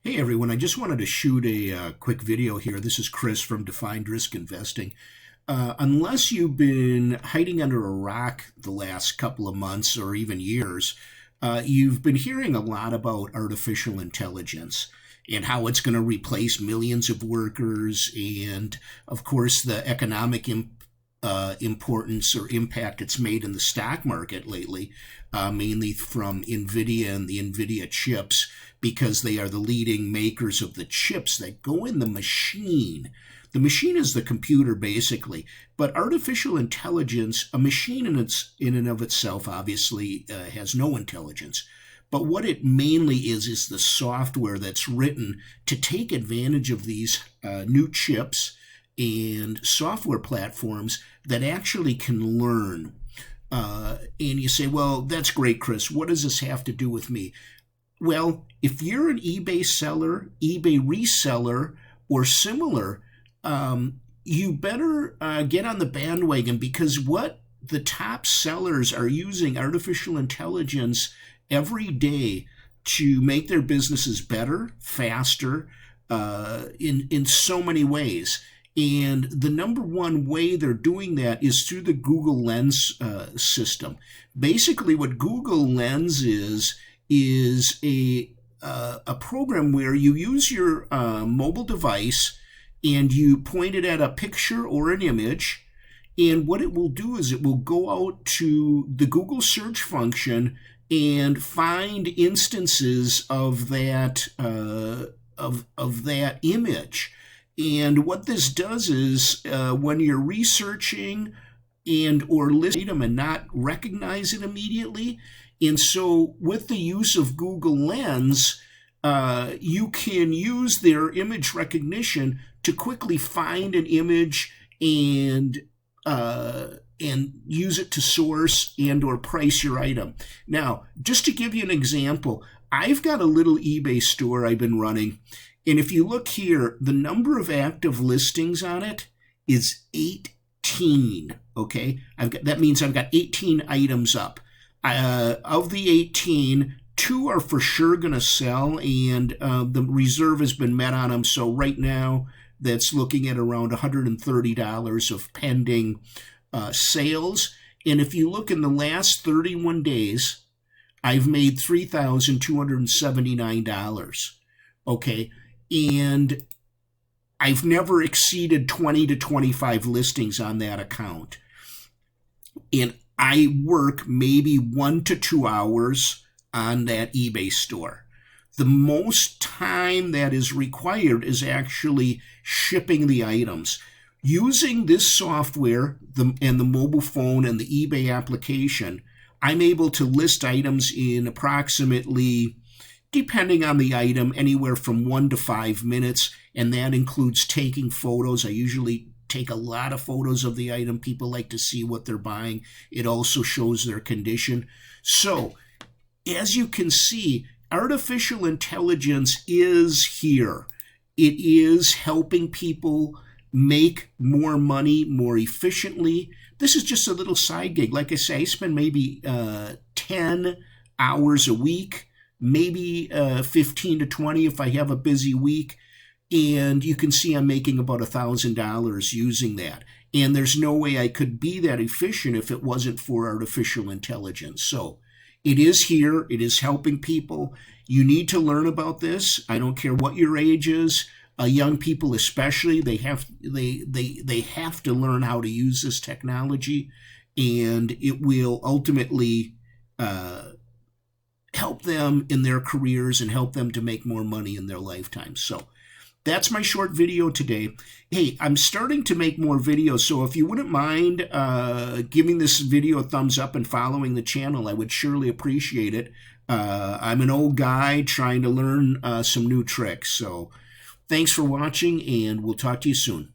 Hey everyone, I just wanted to shoot a quick video here. This is Chris from Defined Risk Investing. Unless you've been hiding under a rock the last couple of months or even years, you've been hearing a lot about artificial intelligence and how it's going to replace millions of workers and, of course, the economic importance or impact it's made in the stock market lately, mainly from NVIDIA and the NVIDIA chips, because they are the leading makers of the chips that go in the machine. The machine is the computer, basically, but artificial intelligence, a machine in and of itself, obviously has no intelligence. But what it mainly is the software that's written to take advantage of these new chips and software platforms that actually can learn. And you say, well, that's great, Chris. What does this have to do with me? Well, if you're an eBay seller, eBay reseller, or similar, you better get on the bandwagon, because what the top sellers are using artificial intelligence every day to make their businesses better, faster, in so many ways. And the number one way they're doing that is through the Google Lens system. Basically, what Google Lens is a program where you use your mobile device and you point it at a picture or an image, and what it will do is it will go out to the Google search function and find instances of that of that image. And what this does is when you're researching and or listing an item and not recognize it immediately, and so with the use of Google Lens, you can use their image recognition to quickly find an image and use it to source and or price your item. Now, just to give you an example, I've got a little eBay store I've been running, and if you look here, the number of active listings on it is 18. Okay, that means I've got 18 items up. Of the 18, 2 are for sure going to sell, and the reserve has been met on them. So right now, that's looking at around $130 of pending sales. And if you look in the last 31 days, I've made $3,279. Okay, and I've never exceeded 20 to 25 listings on that account. And I work maybe 1 to 2 hours on that eBay store. The most time that is required is actually shipping the items. Using this software and the mobile phone and the eBay application, I'm able to list items in approximately, depending on the item, anywhere from 1 to 5 minutes, and that includes taking photos. I usually take a lot of photos of the item. People like to see what they're buying. It also shows their condition. So, as you can see, artificial intelligence is here. It is helping people make more money more efficiently. This is just a little side gig. Like I say, I spend maybe 10 hours a week, maybe 15 to 20 if I have a busy week. And you can see I'm making about $1,000 using that. And there's no way I could be that efficient if it wasn't for artificial intelligence. So it is here. It is helping people. You need to learn about this. I don't care what your age is. Young people especially, they have to learn how to use this technology, and it will ultimately help them in their careers and help them to make more money in their lifetime. So that's my short video today. Hey, I'm starting to make more videos, so if you wouldn't mind giving this video a thumbs up and following the channel, I would surely appreciate it. I'm an old guy trying to learn some new tricks, so thanks for watching, and we'll talk to you soon.